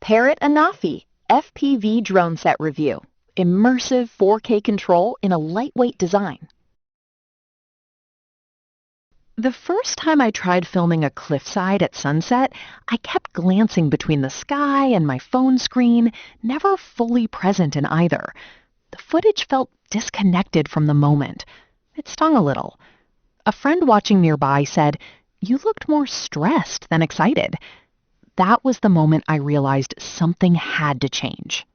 Parrot Anafi FPV-drönarset review. Immersive 4K control in a lightweight design. The first time I tried filming a cliffside at sunset, I kept glancing between the sky and my phone screen, never fully present in either. The footage felt disconnected from the moment. It stung a little. A friend watching nearby said, "You looked more stressed than excited." That was the moment I realized something had to change.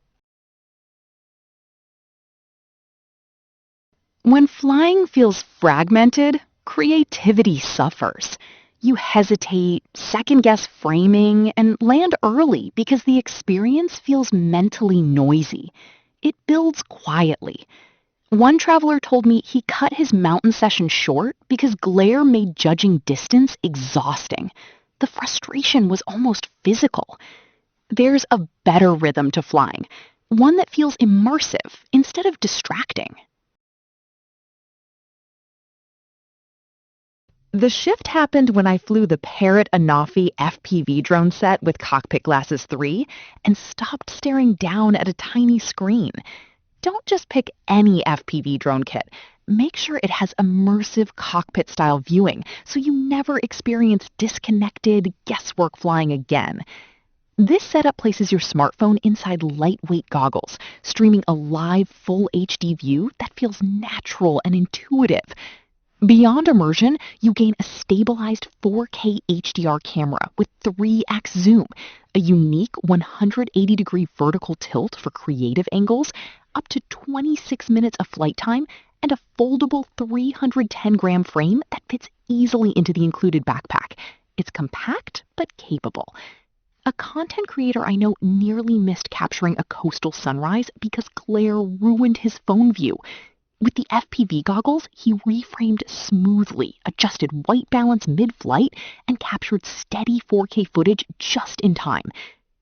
When flying feels fragmented, creativity suffers. You hesitate, second-guess framing, and land early because the experience feels mentally noisy. It builds quietly. One traveler told me he cut his mountain session short because glare made judging distance exhausting. The frustration was almost physical. There's a better rhythm to flying, one that feels immersive instead of distracting. The shift happened when I flew the Parrot Anafi FPV-drönset with Cockpit Glasses 3 and stopped staring down at a tiny screen. Don't just pick any FPV drone kit. Make sure it has immersive cockpit-style viewing so you never experience disconnected, guesswork flying again. This setup places your smartphone inside lightweight goggles, streaming a live full HD view that feels natural and intuitive. Beyond immersion, you gain a stabilized 4K HDR camera with 3x zoom, a unique 180-degree vertical tilt for creative angles, up to 26 minutes of flight time, and a foldable 310-gram frame that fits easily into the included backpack. It's compact but capable. A content creator I know nearly missed capturing a coastal sunrise because glare ruined his phone view. With the FPV goggles, he reframed smoothly, adjusted white balance mid-flight, and captured steady 4K footage just in time.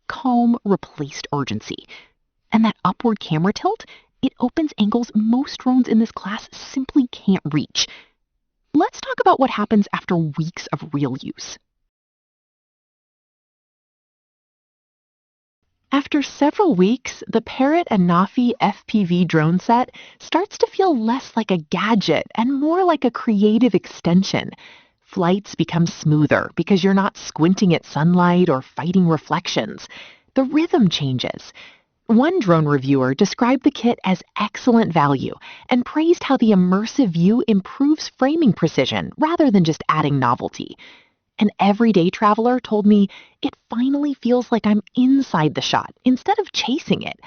Calm replaced urgency. And that upward camera tilt, it opens angles most drones in this class simply can't reach. Let's talk about what happens after weeks of real use. After several weeks, the Parrot Anafi FPV-drönset starts to feel less like a gadget and more like a creative extension. Flights become smoother because you're not squinting at sunlight or fighting reflections. The rhythm changes. One drone reviewer described the kit as excellent value and praised how the immersive view improves framing precision rather than just adding novelty. An everyday traveler told me, "It finally feels like I'm inside the shot instead of chasing it."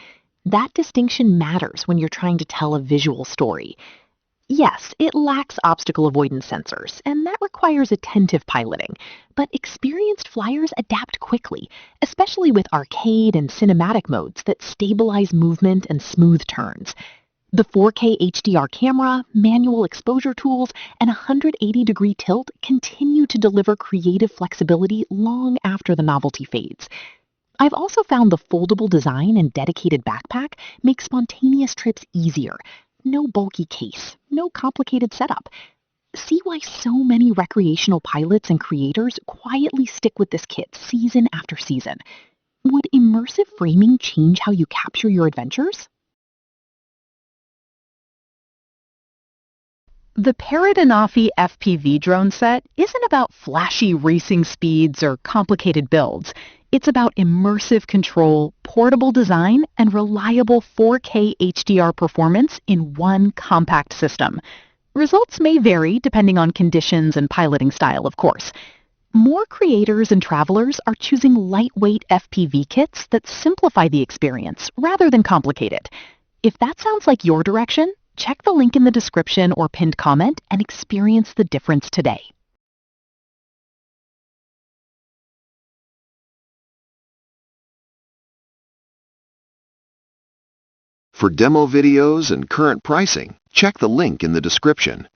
That distinction matters when you're trying to tell a visual story. Yes, it lacks obstacle avoidance sensors, and that requires attentive piloting, but experienced flyers adapt quickly, especially with arcade and cinematic modes that stabilize movement and smooth turns. The 4K HDR camera, manual exposure tools, and 180-degree tilt continue to deliver creative flexibility long after the novelty fades. I've also found the foldable design and dedicated backpack make spontaneous trips easier. No bulky case, no complicated setup. See why so many recreational pilots and creators quietly stick with this kit season after season. Would immersive framing change how you capture your adventures? The Parrot Anafi FPV-drönset isn't about flashy racing speeds or complicated builds. It's about immersive control, portable design, and reliable 4K HDR performance in one compact system. Results may vary depending on conditions and piloting style, of course. More creators and travelers are choosing lightweight FPV kits that simplify the experience rather than complicate it. If that sounds like your direction, check the link in the description or pinned comment and experience the difference today. For demo videos and current pricing, check the link in the description.